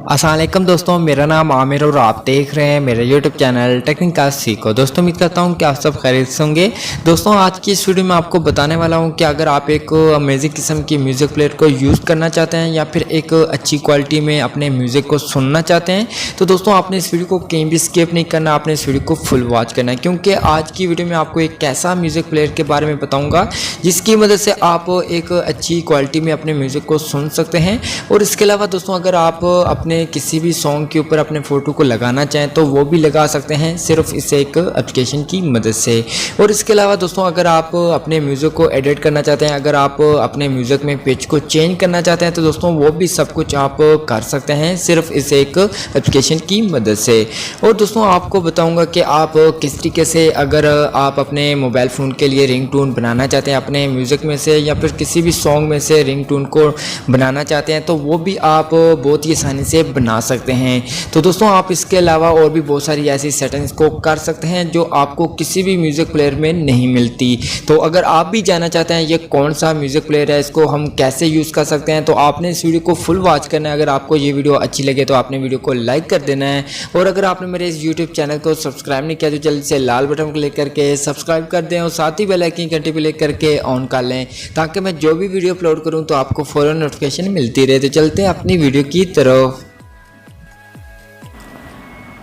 अस्सलाम वालेकुम दोस्तों, मेरा नाम आमिर और आप देख रहे हैं मेरा यूट्यूब चैनल टेक्निकल सीखो। दोस्तों उम्मीद करता हूं कि आप सब खैरियत से होंगे। दोस्तों आज की इस वीडियो में आपको बताने वाला हूं कि अगर आप एक अमेजिंग किस्म की म्यूज़िक प्लेयर को यूज़ करना चाहते हैं या फिर एक अच्छी क्वालिटी में अपने म्यूज़िक को सुनना चाहते हैं तो दोस्तों आपने इस वीडियो को कहीं भी स्किप नहीं करना, आपने इस वीडियो को फुल वॉच करना है, क्योंकि आज की वीडियो में आपको एक ऐसा म्यूज़िक प्लेयर के बारे में बताऊँगा जिसकी मदद से आप एक अच्छी क्वालिटी में अपने म्यूज़िक को सुन सकते हैं। और इसके अलावा दोस्तों अगर आप अपने किसी भी सॉन्ग के ऊपर अपने फ़ोटो को लगाना चाहें तो वो भी लगा सकते हैं सिर्फ इस एक एप्लीकेशन की मदद से। और इसके अलावा दोस्तों अगर आप अपने म्यूज़िक को एडिट करना चाहते हैं, अगर आप अपने म्यूज़िक में पिच को चेंज करना चाहते हैं तो दोस्तों वो भी सब कुछ आप कर सकते हैं सिर्फ इस एक एप्लीकेशन की मदद से। और दोस्तों आपको बताऊँगा कि आप किस तरीके से अगर आप अपने मोबाइल फ़ोन के लिए रिंगटोन बनाना चाहते हैं अपने म्यूज़िक में से या फिर किसी भी सॉन्ग में से रिंगटोन को बनाना चाहते हैं तो वो भी आप बहुत ही आसानी से बना सकते हैं। तो दोस्तों आप इसके अलावा और भी बहुत सारी ऐसी सेटिंग्स को कर सकते हैं जो आपको किसी भी म्यूज़िक प्लेयर में नहीं मिलती। तो अगर आप भी जानना चाहते हैं ये कौन सा म्यूज़िक प्लेयर है, इसको हम कैसे यूज़ कर सकते हैं, तो आपने इस वीडियो को फुल वॉच करना है। अगर आपको ये वीडियो अच्छी लगे तो आपने वीडियो को लाइक कर देना है, और अगर आपने मेरे इस यूट्यूब चैनल को सब्सक्राइब नहीं किया तो जल्दी से लाल बटन क्लिक करके सब्सक्राइब कर दें और साथ ही बेल आइकन घंटी पे क्लिक करके ऑन कर लें ताकि मैं जो भी वीडियो अपलोड करूं तो आपको फौरन नोटिफिकेशन मिलती रहे। तो चलते हैं अपनी वीडियो की तरफ।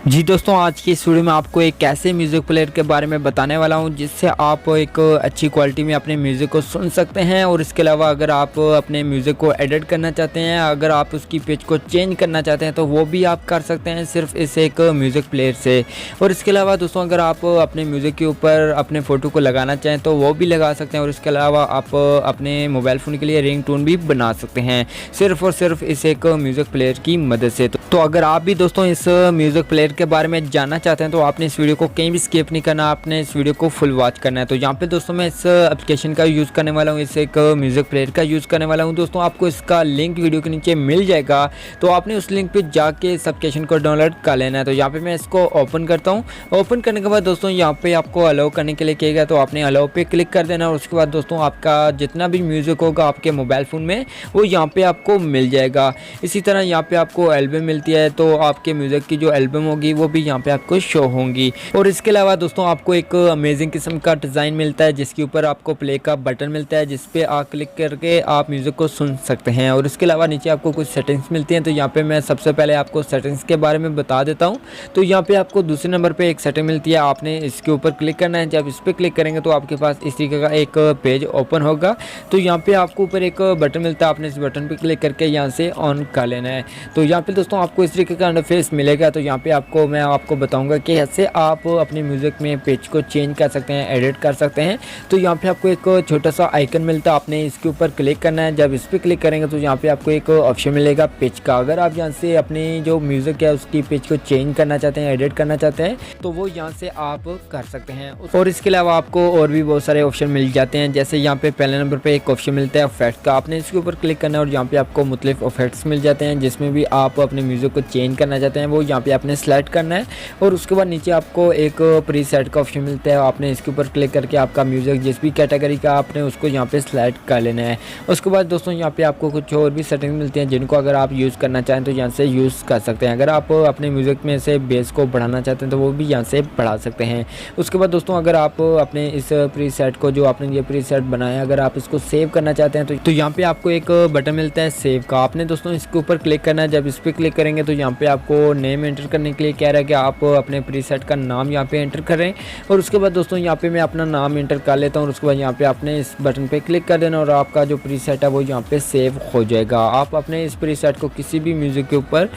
जी दोस्तों आज की इस वीडियो में आपको एक ऐसे म्यूज़िक प्लेयर के बारे में बताने वाला हूं जिससे आप एक अच्छी क्वालिटी में अपने म्यूज़िक को सुन सकते हैं। और इसके अलावा अगर आप अपने म्यूज़िक को एडिट करना चाहते हैं, अगर आप उसकी पिच को चेंज करना चाहते हैं तो वो भी आप कर सकते हैं सिर्फ इस एक म्यूज़िक प्लेयर से। और इसके अलावा दोस्तों अगर आप अपने म्यूज़िक के ऊपर अपने फ़ोटो को लगाना चाहें तो वो भी लगा सकते हैं। और इसके अलावा आप अपने मोबाइल फ़ोन के लिए रिंगटोन भी बना सकते हैं सिर्फ और सिर्फ इस एक म्यूज़िक प्लेयर की मदद से। तो अगर आप भी दोस्तों इस म्यूज़िक प्लेयर के बारे में जानना चाहते हैं तो आपने इस वीडियो को कहीं भी स्किप नहीं करना, आपने इस वीडियो को फुल वॉच करना है। तो यहाँ पे दोस्तों मैं इस एप्लीकेशन का यूज़ करने वाला हूँ, इस एक म्यूज़िक प्लेयर का यूज़ करने वाला हूँ। दोस्तों आपको इसका लिंक वीडियो के नीचे मिल जाएगा, तो आपने उस लिंक पे जाके इस एप्लीकेशन को डाउनलोड कर लेना है। तो यहाँ पे मैं इसको ओपन करता हूँ। ओपन करने के बाद दोस्तों यहाँ पे आपको अलाउ करने के लिए कहेगा तो आपने अलाउ पे क्लिक कर देना। और उसके बाद दोस्तों आपका जितना भी म्यूज़िक होगा आपके मोबाइल फ़ोन में वो यहाँ पे आपको मिल जाएगा। इसी तरह यहाँ पे आपको एल्बम मिलती है, तो आपके म्यूज़िक की जो एल्बम होगी वो भी यहाँ पे आपको शो होंगी। और इसके अलावा दोस्तों आपको एक अमेजिंग किस्म का डिज़ाइन मिलता है जिसके ऊपर आपको प्ले का बटन मिलता है, जिस पे आप क्लिक करके आप म्यूज़िक को सुन सकते हैं। और इसके अलावा नीचे आपको कुछ सेटिंग्स मिलती हैं, तो यहाँ पे मैं सबसे पहले आपको सेटिंग्स के बारे में बता देता हूँ। तो यहाँ पे आपको दूसरे नंबर पे एक सेटिंग मिलती है, आपने इसके ऊपर क्लिक करना है। जब इस पर क्लिक करेंगे तो आपके पास इस तरीके का एक पेज ओपन होगा। तो यहाँ पे आपको ऊपर एक बटन मिलता है, आपने इस बटन पर क्लिक करके यहाँ से ऑन कर लेना है। तो यहाँ पे दोस्तों आपको इस तरीके का इंटरफेस मिलेगा। तो यहाँ पे मैं आपको बताऊँगा कि ऐसे आप अपने म्यूज़िक में पिच को चेंज कर सकते हैं, एडिट कर सकते हैं। तो यहाँ पे आपको एक छोटा सा आइकन मिलता है, आपने इसके ऊपर क्लिक करना है। जब इस पर क्लिक करेंगे तो यहाँ पे आपको एक ऑप्शन मिलेगा पिच का। अगर आप यहाँ से अपनी जो म्यूज़िक है उसकी पिच को चेंज करना चाहते हैं, एडिट करना चाहते हैं तो वो यहाँ से आप कर सकते हैं। और इसके अलावा आपको और भी बहुत सारे ऑप्शन मिल जाते हैं, जैसे यहाँ पे पहले नंबर पर एक ऑप्शन मिलता है इफेक्ट का, आपने इसके ऊपर क्लिक करना है और यहाँ पे आपको मुख्तलिफ इफेक्ट्स मिल जाते हैं जिसमें भी आप अपने म्यूज़िक को चेंज करना चाहते हैं वो यहाँ पे आपने सेलेक्ट करना है। और उसके बाद नीचे आपको एक प्री सेट का ऑप्शन मिलता है, आपने इसके ऊपर क्लिक करके आपका म्यूज़िक जिस भी कैटेगरी का आपने उसको यहाँ पे सेलेक्ट कर लेना है। उसके बाद दोस्तों यहाँ पे आपको कुछ और भी सेटिंग मिलती हैं जिनको अगर आप यूज़ करना चाहें तो यहाँ से यूज़ कर सकते हैं। अगर आप अपने म्यूज़िक में से बेस को बढ़ाना चाहते हैं तो वो भी यहाँ से बढ़ा सकते हैं। उसके बाद दोस्तों अगर आप अपने इस प्री सेट को, जो आपने ये प्री सेट बनाया, अगर आप इसको सेव करना चाहते हैं तो यहाँ पे आपको एक बटन मिलता है सेव का, आपने दोस्तों इसके ऊपर क्लिक करना है। जब इस पर क्लिक करेंगे तो यहाँ पे आपको नेम एंटर करने के लिए कह रहा है कि आप अपने प्री सेट का नाम यहाँ पे एंटर करें। और उसके बाद दोस्तों यहाँ पे मैं अपना नाम एंटर कर लेता हूँ। और उसके बाद यहाँ पे आपने इस बटन पे क्लिक कर देना और आपका जो प्रीसेट है वो यहाँ पे सेव हो जाएगा। आप अपने इस प्रीसेट को किसी भी म्यूज़िक के ऊपर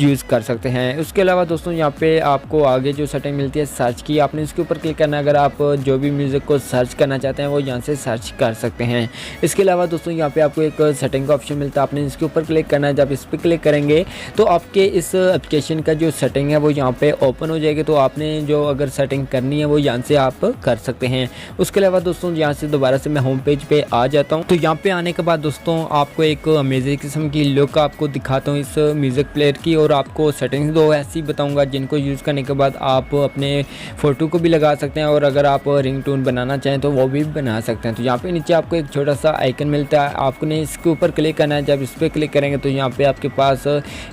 यूज़ कर सकते हैं। उसके अलावा दोस्तों यहाँ पे आपको आगे जो सेटिंग मिलती है सर्च की, आपने इसके ऊपर क्लिक करना है। अगर आप जो भी म्यूज़िक को सर्च करना चाहते हैं वो यहाँ से सर्च कर सकते हैं। इसके अलावा दोस्तों यहाँ पे आपको एक सेटिंग का ऑप्शन मिलता है, आपने इसके ऊपर क्लिक करना है। जब इस पर क्लिक करेंगे तो आपके इस एप्लीकेशन का जो सेटिंग है है वो यहाँ पे ओपन हो जाएगी। तो आपने जो अगर सेटिंग करनी है वो यहाँ से आप कर सकते हैं। उसके अलावा दोस्तों यहाँ से दोबारा से मैं होम पेज पे आ जाता हूँ। तो यहाँ पे आने के बाद दोस्तों आपको एक अमेजिंग किस्म की लुक आपको दिखाता हूँ इस म्यूज़िक प्लेयर की, और आपको सेटिंग्स दो ऐसी बताऊँगा जिनको यूज़ करने के बाद आप अपने फ़ोटो को भी लगा सकते हैं, और अगर आप रिंगटोन बनाना चाहें तो वो भी बना सकते हैं। तो यहाँ पे नीचे आपको एक छोटा सा आइकन मिलता है, आपने इसके ऊपर क्लिक करना है। जब इस पर क्लिक करेंगे तो यहाँ पे आपके पास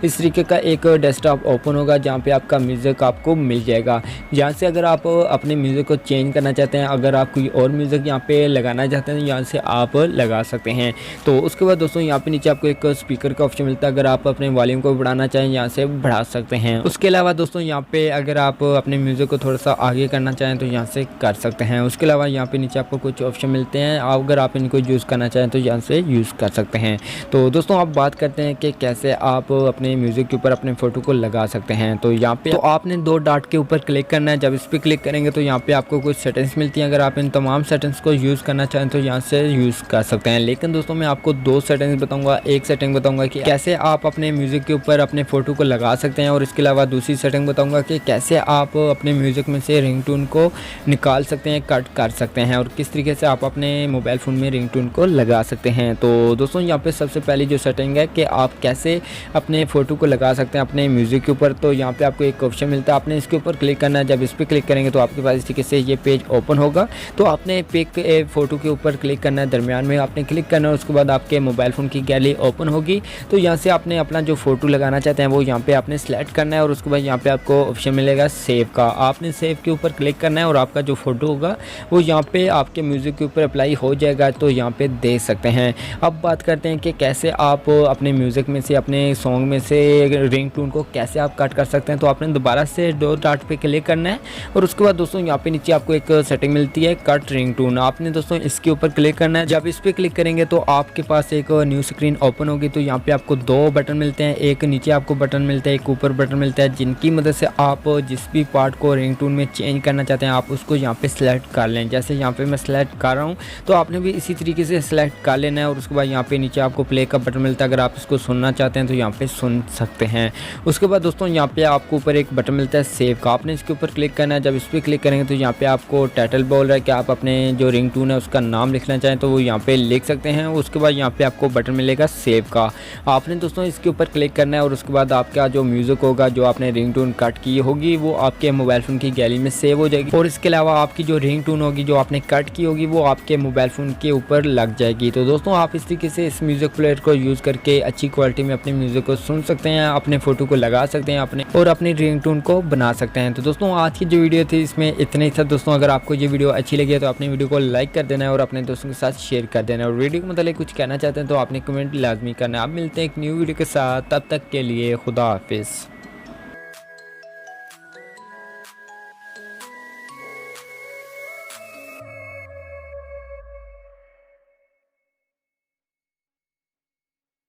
इस तरीके का एक डेस्कटॉप ओपन होगा जहाँ पे आपका म्यूज़िक आपको मिल जाएगा। यहाँ से अगर आप अपने म्यूज़िक को चेंज करना चाहते हैं, अगर आप कोई और म्यूज़िक यहाँ पे लगाना चाहते हैं तो यहाँ से आप लगा सकते हैं। तो उसके बाद दोस्तों यहाँ पे नीचे आपको एक स्पीकर का ऑप्शन मिलता है, अगर आप अपने वॉल्यूम को बढ़ाना चाहें यहाँ से बढ़ा सकते हैं। उसके अलावा दोस्तों यहाँ पे अगर आप अपने म्यूज़िक को थोड़ा सा आगे करना चाहें तो यहाँ से कर सकते हैं। उसके अलावा यहाँ पे नीचे आपको कुछ ऑप्शन मिलते हैं, अगर आप इनको यूज़ करना चाहें तो यहाँ से यूज़ कर सकते हैं। तो दोस्तों आप बात करते हैं कि कैसे आप अपने म्यूज़िक के ऊपर अपने फ़ोटो को लगा सकते हैं। तो यहाँ पे तो आपने दो डॉट के ऊपर क्लिक करना है। जब इस पर क्लिक करेंगे तो यहाँ पे आपको कुछ सेटिंग्स मिलती हैं, अगर आप इन तमाम सेटिंग्स को यूज़ करना चाहें तो यहाँ से यूज़ कर सकते हैं। लेकिन दोस्तों मैं आपको दो सेटिंग्स बताऊँगा। एक सेटिंग बताऊँगा कि कैसे आप अपने म्यूज़िक के ऊपर अपने फ़ोटो को लगा सकते हैं, और इसके अलावा दूसरी सेटिंग बताऊँगा कि कैसे आप अपने म्यूज़िक में से रिंगटोन को निकाल सकते हैं, कट कर सकते हैं, और किस तरीके से आप अपने मोबाइल फ़ोन में रिंगटोन को लगा सकते हैं। तो दोस्तों यहाँ पे सबसे पहली जो सेटिंग है कि आप कैसे अपने फ़ोटो को लगा सकते हैं अपने म्यूज़िक के ऊपर। तो यहाँ पे आपको एक ऑप्शन मिलता है, आपने इसके ऊपर क्लिक करना है। जब इस पर क्लिक करेंगे तो आपके पास इस तरीके से ये पेज ओपन होगा। तो आपने पिक फ़ोटो के ऊपर क्लिक करना है, दरमियान में आपने क्लिक करना है, उसके बाद आपके मोबाइल फ़ोन की गैलरी ओपन होगी। तो यहाँ से आपने अपना जो फ़ोटो लगाना चाहते हैं वो यहाँ पे आपने सेलेक्ट करना है, और उसके बाद यहाँ पे आपको ऑप्शन मिलेगा सेव का। आपने सेव के ऊपर क्लिक करना है और आपका जो फ़ोटो होगा वो यहाँ पे आपके म्यूज़िक के ऊपर अप्लाई हो जाएगा। तो यहाँ पे देख सकते हैं। अब बात करते हैं कि कैसे आप अपने म्यूज़िक में से अपने सॉन्ग में से रिंगटोन को कैसे आप कट कर सकते हैं। तो आपने दोबारा से दो डॉट पे क्लिक करना है, और उसके बाद दोस्तों यहाँ पे नीचे आपको एक सेटिंग मिलती है कट रिंगटोन। आपने दोस्तों इसके ऊपर क्लिक करना है। जब इस पर क्लिक करेंगे तो आपके पास एक न्यू स्क्रीन ओपन होगी। तो यहाँ पे आपको दो बटन मिलते हैं, एक नीचे आपको बटन मिलता है, एक ऊपर बटन मिलता है, जिनकी मदद से आप जिस भी पार्ट को रिंगटोन में चेंज करना चाहते हैं आप उसको यहाँ पे सिलेक्ट कर लें। जैसे यहाँ पे मैं सिलेक्ट कर रहा हूँ तो आपने भी इसी तरीके से सिलेक्ट कर लेना है, और उसके बाद यहाँ पे नीचे आपको प्ले का बटन मिलता है, अगर आप इसको सुनना चाहते हैं तो यहाँ पे सुन सकते हैं। उसके बाद दोस्तों यहाँ पे आपको ऊपर एक बटन मिलता है सेव का, आपने इसके ऊपर क्लिक करना है। जब इस पर क्लिक करेंगे तो यहाँ पे आपको टाइटल बोल रहा है कि आप अपने जो रिंगटोन है उसका नाम लिखना चाहें तो वो यहाँ पे लिख सकते हैं। उसके बाद यहाँ पे आपको बटन मिलेगा सेव का, आपने दोस्तों इसके ऊपर क्लिक करना है, और उसके बाद आपका जो म्यूज़िक होगा जो आपने रिंगटोन कट की होगी वो आपके मोबाइल फ़ोन की गैलरी में सेव हो जाएगी, और इसके अलावा आपकी जो रिंगटोन होगी जो आपने कट की होगी वो आपके मोबाइल फ़ोन के ऊपर लग जाएगी। तो दोस्तों आप इस तरीके से इस म्यूज़िक प्लेयर को यूज़ करके अच्छी क्वालिटी में अपने म्यूज़िक को सुन सकते हैं, अपने फ़ोटो को लगा सकते हैं अपने, और अपनी रिंगटोन को बना सकते हैं। तो दोस्तों आज की जो वीडियो थी इसमें इतना ही था। दोस्तों अगर आपको ये वीडियो अच्छी लगी है तो अपने वीडियो को लाइक कर देना है और अपने दोस्तों के साथ शेयर कर देना है, और वीडियो के मतलब कुछ कहना चाहते हैं तो आपने कमेंट लाजमी करना है। आप मिलते हैं एक न्यू वीडियो के साथ, तब तक के लिए खुदा हाफिज़।